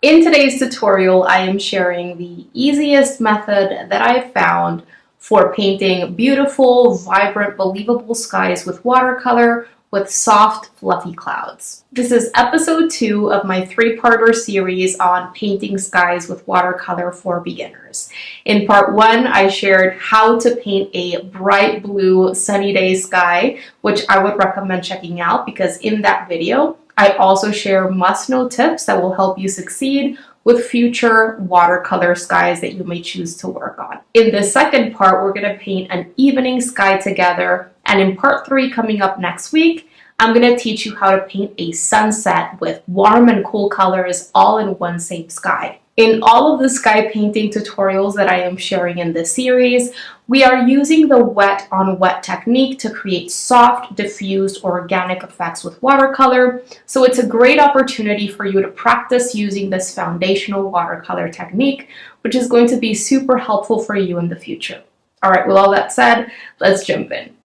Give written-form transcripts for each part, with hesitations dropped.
In today's tutorial, I am sharing the easiest method that I've found for painting beautiful, vibrant, believable skies with watercolor with soft, fluffy clouds. This is episode 2 of my three-parter series on painting skies with watercolor for beginners. In part 1, I shared how to paint a bright blue sunny day sky, which I would recommend checking out because in that video, I also share must-know tips that will help you succeed with future watercolor skies that you may choose to work on. In the second part, we're going to paint an evening sky together, and in part 3 coming up next week, I'm going to teach you how to paint a sunset with warm and cool colors all in one same sky. In all of the sky painting tutorials that I am sharing in this series, we are using the wet on wet technique to create soft, diffused, organic effects with watercolor. So it's a great opportunity for you to practice using this foundational watercolor technique, which is going to be super helpful for you in the future. All right, with all that said, let's jump in.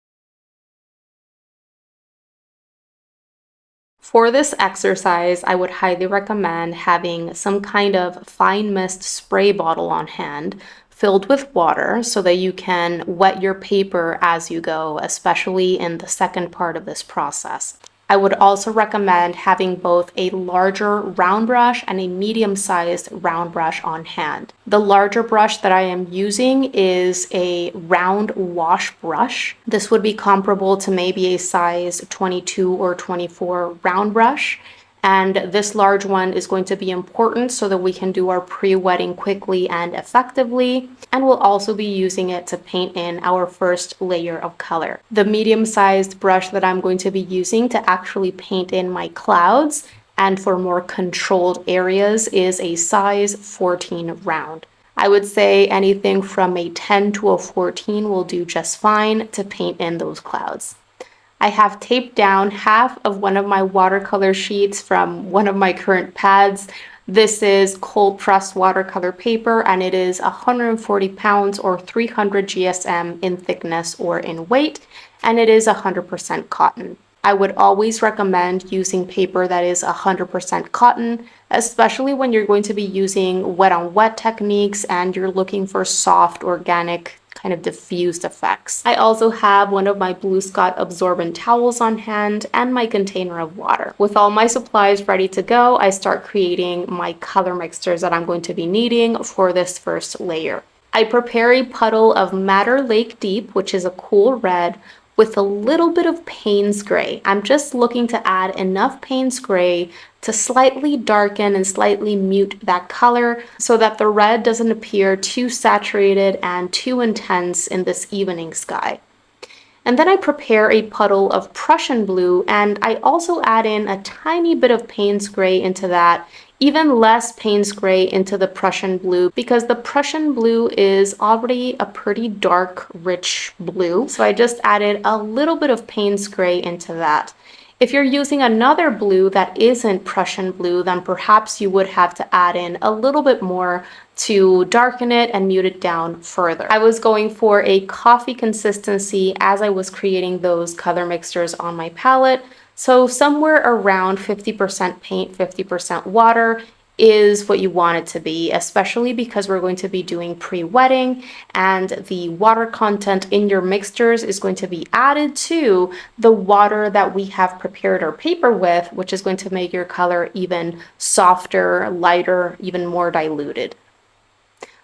For this exercise, I would highly recommend having some kind of fine mist spray bottle on hand filled with water so that you can wet your paper as you go, especially in the second part of this process. I would also recommend having both a larger round brush and a medium-sized round brush on hand. The larger brush that I am using is a round wash brush. This would be comparable to maybe a size 22 or 24 round brush. And this large one is going to be important so that we can do our pre-wetting quickly and effectively. And we'll also be using it to paint in our first layer of color. The medium-sized brush that I'm going to be using to actually paint in my clouds and for more controlled areas is a size 14 round. I would say anything from a 10 to a 14 will do just fine to paint in those clouds. I have taped down half of one of my watercolor sheets from one of my current pads. This is cold pressed watercolor paper and it is 140 pounds or 300 GSM in thickness or in weight, and it is 100% cotton. I would always recommend using paper that is 100% cotton, especially when you're going to be using wet on wet techniques and you're looking for soft, organic, kind of diffused effects. I also have one of my Blue Scott absorbent towels on hand and my container of water. With all my supplies ready to go, I start creating my color mixtures that I'm going to be needing for this first layer. I prepare a puddle of Madder Lake Deep, which is a cool red, with a little bit of Payne's gray. I'm just looking to add enough Payne's gray to slightly darken and slightly mute that color so that the red doesn't appear too saturated and too intense in this evening sky. And then I prepare a puddle of Prussian blue, and I also add in a tiny bit of Payne's gray into that, even less Payne's gray into the Prussian blue because the Prussian blue is already a pretty dark, rich blue. So I just added a little bit of Payne's gray into that. If you're using another blue that isn't Prussian blue, then perhaps you would have to add in a little bit more to darken it and mute it down further. I was going for a coffee consistency as I was creating those color mixtures on my palette. So somewhere around 50% paint, 50% water is what you want it to be, especially because we're going to be doing pre-wetting and the water content in your mixtures is going to be added to the water that we have prepared our paper with, which is going to make your color even softer, lighter, even more diluted.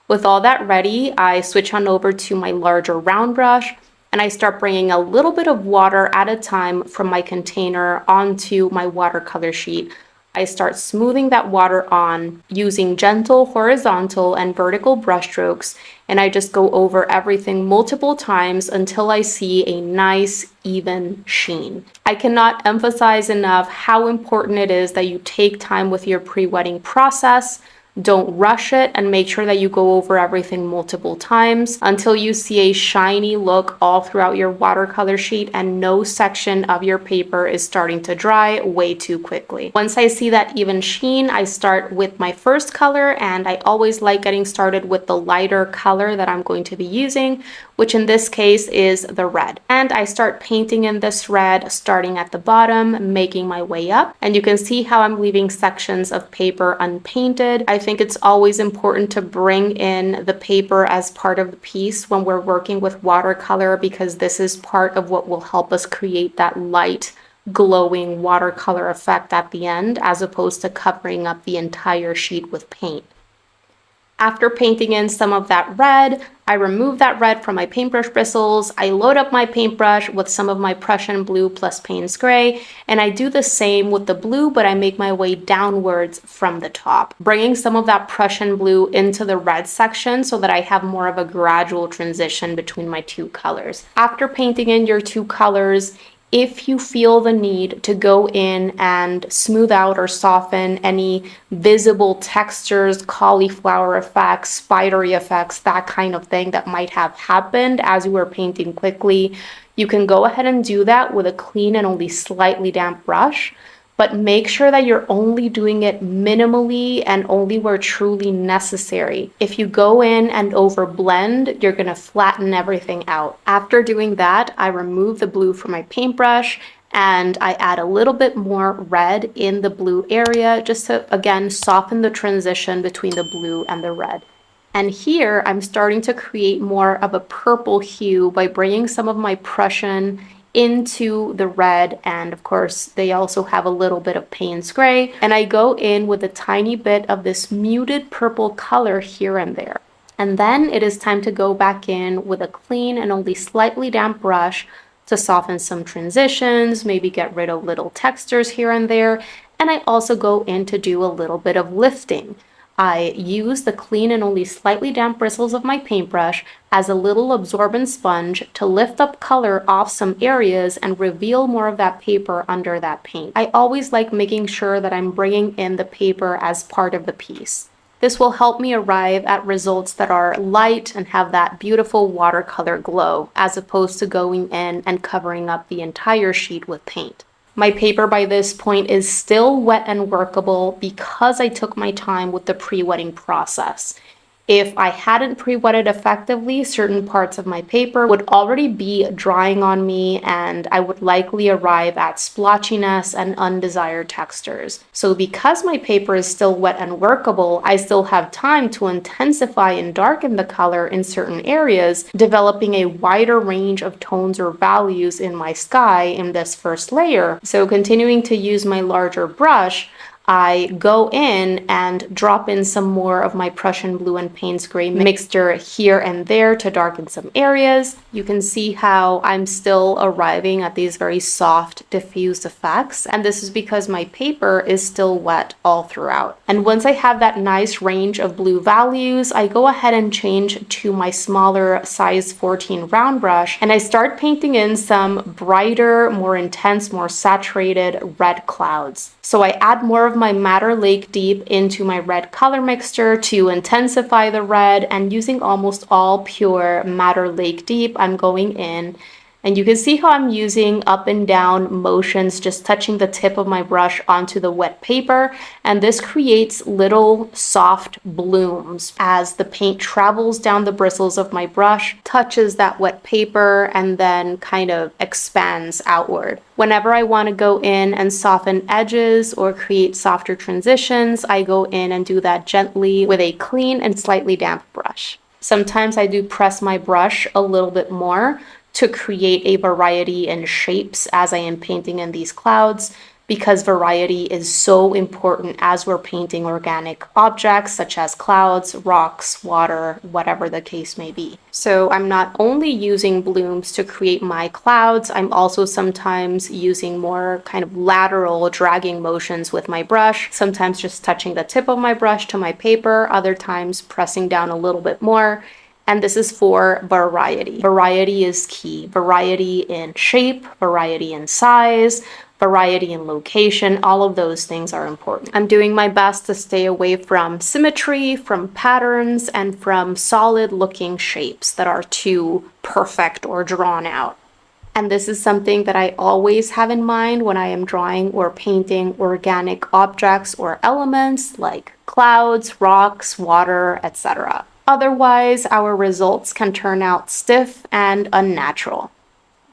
With all that ready, I switch on over to my larger round brush and I start bringing a little bit of water at a time from my container onto my watercolor sheet. I start smoothing that water on using gentle horizontal and vertical brush strokes, and I just go over everything multiple times until I see a nice, even sheen. I cannot emphasize enough how important it is that you take time with your pre-wetting process Don't rush it, and make sure that you go over everything multiple times until you see a shiny look all throughout your watercolor sheet and no section of your paper is starting to dry way too quickly. Once I see that even sheen, I start with my first color, and I always like getting started with the lighter color that I'm going to be using, which in this case is the red. And I start painting in this red, starting at the bottom, making my way up. And you can see how I'm leaving sections of paper unpainted. I think it's always important to bring in the paper as part of the piece when we're working with watercolor, because this is part of what will help us create that light, glowing watercolor effect at the end, as opposed to covering up the entire sheet with paint. After painting in some of that red, I remove that red from my paintbrush bristles. I load up my paintbrush with some of my Prussian blue plus Payne's gray, and I do the same with the blue, but I make my way downwards from the top, bringing some of that Prussian blue into the red section so that I have more of a gradual transition between my two colors. After painting in your two colors, if you feel the need to go in and smooth out or soften any visible textures, cauliflower effects, spidery effects, that kind of thing that might have happened as you were painting quickly, you can go ahead and do that with a clean and only slightly damp brush. But make sure that you're only doing it minimally and only where truly necessary. If you go in and overblend, you're gonna flatten everything out. After doing that, I remove the blue from my paintbrush and I add a little bit more red in the blue area just to, again, soften the transition between the blue and the red. And here I'm starting to create more of a purple hue by bringing some of my Prussian into the red, and of course they also have a little bit of Payne's gray, and I go in with a tiny bit of this muted purple color here and there. And then it is time to go back in with a clean and only slightly damp brush to soften some transitions, maybe get rid of little textures here and there, and I also go in to do a little bit of lifting. I use the clean and only slightly damp bristles of my paintbrush as a little absorbent sponge to lift up color off some areas and reveal more of that paper under that paint. I always like making sure that I'm bringing in the paper as part of the piece. This will help me arrive at results that are light and have that beautiful watercolor glow, as opposed to going in and covering up the entire sheet with paint. My paper by this point is still wet and workable because I took my time with the pre-wetting process. If I hadn't pre-wetted effectively, certain parts of my paper would already be drying on me and I would likely arrive at splotchiness and undesired textures. So because my paper is still wet and workable, I still have time to intensify and darken the color in certain areas, developing a wider range of tones or values in my sky in this first layer. So continuing to use my larger brush, I go in and drop in some more of my Prussian blue and Payne's gray mixture here and there to darken some areas. You can see how I'm still arriving at these very soft, diffused effects, and this is because my paper is still wet all throughout. And once I have that nice range of blue values, I go ahead and change to my smaller size 14 round brush, and I start painting in some brighter, more intense, more saturated red clouds. So I add more of my Madder Lake Deep into my red color mixture to intensify the red, and using almost all pure Madder Lake Deep, I'm going in, and you can see how I'm using up and down motions, just touching the tip of my brush onto the wet paper, and this creates little soft blooms as the paint travels down the bristles of my brush, touches that wet paper, and then kind of expands outward. Whenever I want to go in and soften edges or create softer transitions, I go in and do that gently with a clean and slightly damp brush. Sometimes I do press my brush a little bit more to create a variety in shapes as I am painting in these clouds, because variety is so important as we're painting organic objects such as clouds, rocks, water, whatever the case may be. So I'm not only using blooms to create my clouds, I'm also sometimes using more kind of lateral dragging motions with my brush, sometimes just touching the tip of my brush to my paper, other times pressing down a little bit more. And this is for variety. Variety is key. Variety in shape, variety in size, variety in location, all of those things are important. I'm doing my best to stay away from symmetry, from patterns, and from solid looking shapes that are too perfect or drawn out. And this is something that I always have in mind when I am drawing or painting organic objects or elements like clouds, rocks, water, etc. Otherwise, our results can turn out stiff and unnatural.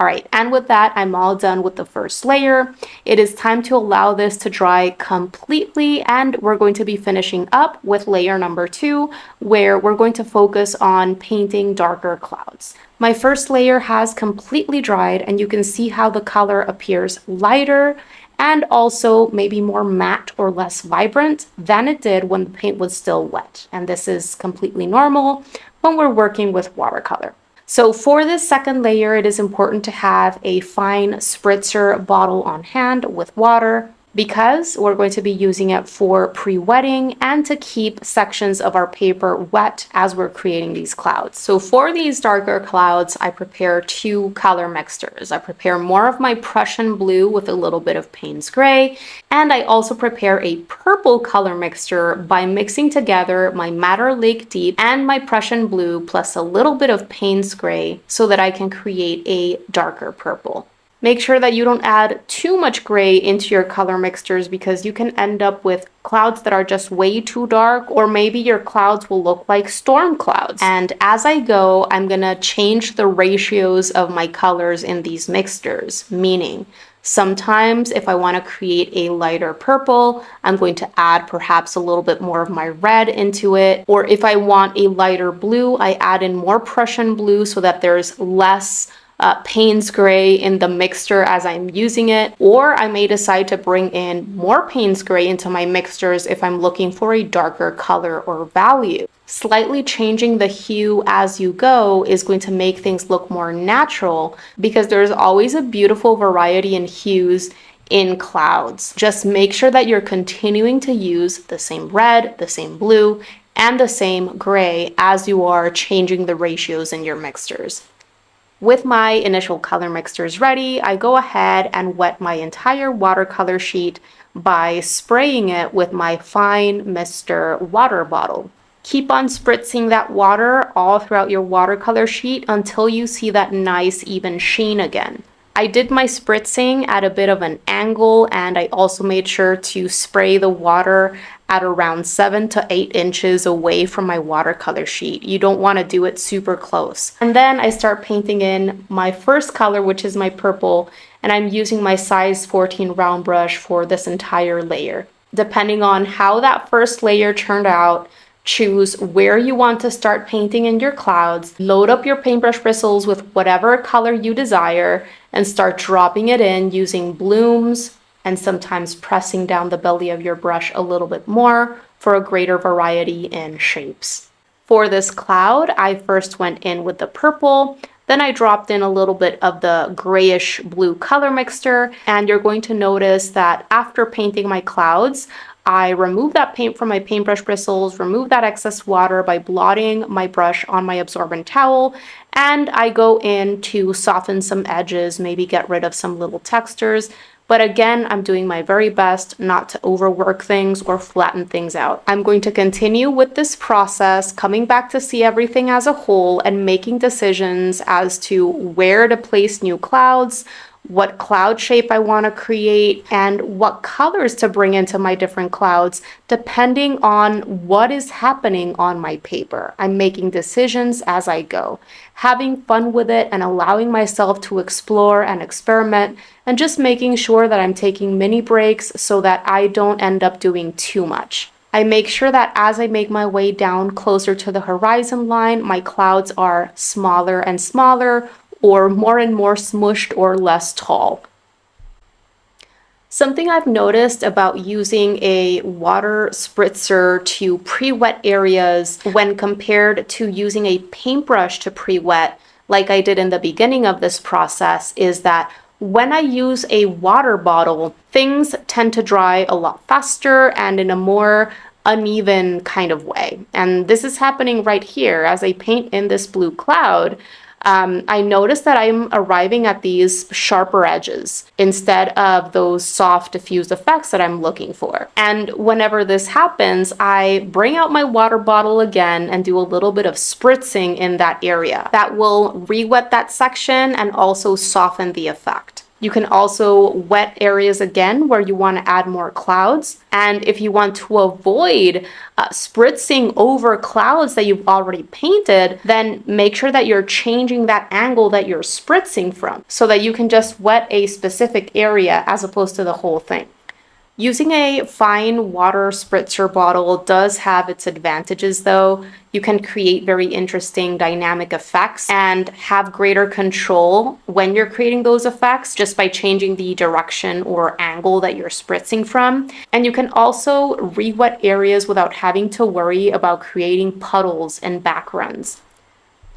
All right, and with that, I'm all done with the first layer. It is time to allow this to dry completely, and we're going to be finishing up with layer number 2, where we're going to focus on painting darker clouds. My first layer has completely dried, and you can see how the color appears lighter and also maybe more matte or less vibrant than it did when the paint was still wet. And this is completely normal when we're working with watercolor. So for this second layer, it is important to have a fine spritzer bottle on hand with water, because we're going to be using it for pre-wetting and to keep sections of our paper wet as we're creating these clouds. So for these darker clouds, I prepare 2 color mixtures. I prepare more of my Prussian blue with a little bit of Payne's gray, and I also prepare a purple color mixture by mixing together my Madder Lake Deep and my Prussian blue plus a little bit of Payne's gray so that I can create a darker purple. Make sure that you don't add too much gray into your color mixtures, because you can end up with clouds that are just way too dark, or maybe your clouds will look like storm clouds. And as I go, I'm gonna change the ratios of my colors in these mixtures, meaning sometimes if I want to create a lighter purple, I'm going to add perhaps a little bit more of my red into it. Or if I want a lighter blue, I add in more Prussian blue so that there's less Payne's gray in the mixture as I'm using it. Or I may decide to bring in more Payne's gray into my mixtures if I'm looking for a darker color or value. Slightly changing the hue as you go is going to make things look more natural, because there's always a beautiful variety in hues in clouds. Just make sure that you're continuing to use the same red, the same blue, and the same gray as you are changing the ratios in your mixtures. With my initial color mixtures ready, I go ahead and wet my entire watercolor sheet by spraying it with my fine Mr. water bottle. Keep on spritzing that water all throughout your watercolor sheet until you see that nice even sheen again. I did my spritzing at a bit of an angle, and I also made sure to spray the water at around 7 to 8 inches away from my watercolor sheet. You don't want to do it super close. And then I start painting in my first color, which is my purple, and I'm using my size 14 round brush for this entire layer. Depending on how that first layer turned out, choose where you want to start painting in your clouds, load up your paintbrush bristles with whatever color you desire, and start dropping it in using blooms and sometimes pressing down the belly of your brush a little bit more for a greater variety in shapes. For this cloud, I first went in with the purple, then I dropped in a little bit of the grayish blue color mixture, and you're going to notice that after painting my clouds, I remove that paint from my paintbrush bristles, remove that excess water by blotting my brush on my absorbent towel, and I go in to soften some edges, maybe get rid of some little textures. But again, I'm doing my very best not to overwork things or flatten things out. I'm going to continue with this process, coming back to see everything as a whole and making decisions as to where to place new clouds, what cloud shape I want to create, and what colors to bring into my different clouds, depending on what is happening on my paper. I'm making decisions as I go, having fun with it and allowing myself to explore and experiment, and just making sure that I'm taking mini breaks so that I don't end up doing too much. I make sure that as I make my way down closer to the horizon line, my clouds are smaller and smaller, or more and more smushed or less tall. Something I've noticed about using a water spritzer to pre-wet areas when compared to using a paintbrush to pre-wet, like I did in the beginning of this process, is that when I use a water bottle, things tend to dry a lot faster and in a more uneven kind of way. And this is happening right here as I paint in this blue cloud. I noticed that I'm arriving at these sharper edges instead of those soft diffused effects that I'm looking for. And whenever this happens, I bring out my water bottle again and do a little bit of spritzing in that area. That will re-wet that section and also soften the effect. You can also wet areas again where you want to add more clouds. And if you want to avoid spritzing over clouds that you've already painted, then make sure that you're changing that angle that you're spritzing from so that you can just wet a specific area as opposed to the whole thing. Using a fine water spritzer bottle does have its advantages though. You can create very interesting dynamic effects and have greater control when you're creating those effects just by changing the direction or angle that you're spritzing from. And you can also re-wet areas without having to worry about creating puddles and backgrounds.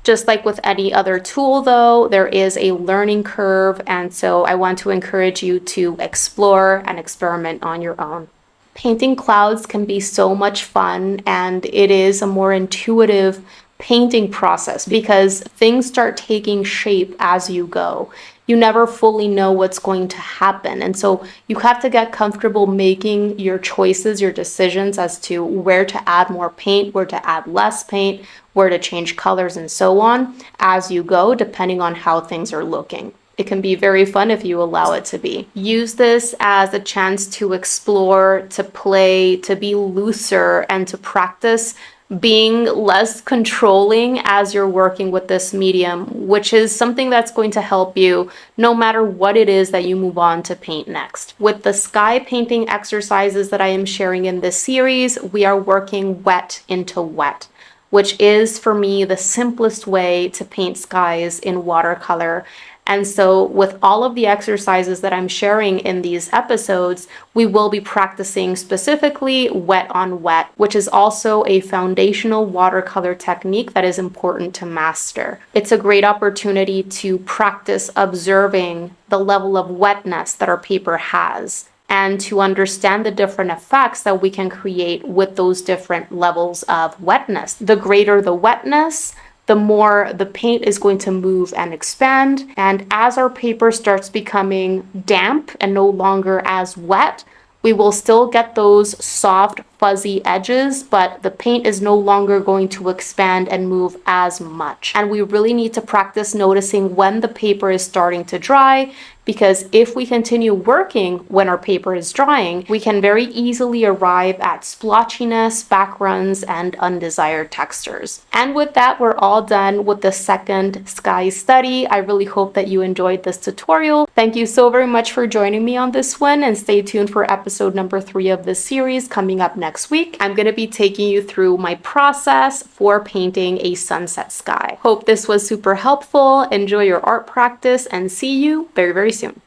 Just like with any other tool though, there is a learning curve, and so I want to encourage you to explore and experiment on your own. Painting clouds can be so much fun, and it is a more intuitive painting process because things start taking shape as you go. You never fully know what's going to happen. And so you have to get comfortable making your choices, your decisions as to where to add more paint, where to add less paint, where to change colors and so on as you go, depending on how things are looking. It can be very fun if you allow it to be. Use this as a chance to explore, to play, to be looser, and to practice being less controlling as you're working with this medium, which is something that's going to help you no matter what it is that you move on to paint next. With the sky painting exercises that I am sharing in this series, we are working wet into wet, which is for me the simplest way to paint skies in watercolor. And so with all of the exercises that I'm sharing in these episodes, we will be practicing specifically wet on wet, which is also a foundational watercolor technique that is important to master. It's a great opportunity to practice observing the level of wetness that our paper has, and to understand the different effects that we can create with those different levels of wetness. The greater the wetness, the more the paint is going to move and expand. And as our paper starts becoming damp and no longer as wet, we will still get those soft, fuzzy edges, but the paint is no longer going to expand and move as much. And we really need to practice noticing when the paper is starting to dry, because if we continue working when our paper is drying, we can very easily arrive at splotchiness, backgrounds, and undesired textures. And with that, we're all done with the second sky study. I really hope that you enjoyed this tutorial. Thank you so very much for joining me on this one, and stay tuned for episode number 3 of this series coming up next week. I'm going to be taking you through my process for painting a sunset sky. Hope this was super helpful. Enjoy your art practice, and see you very, very soon.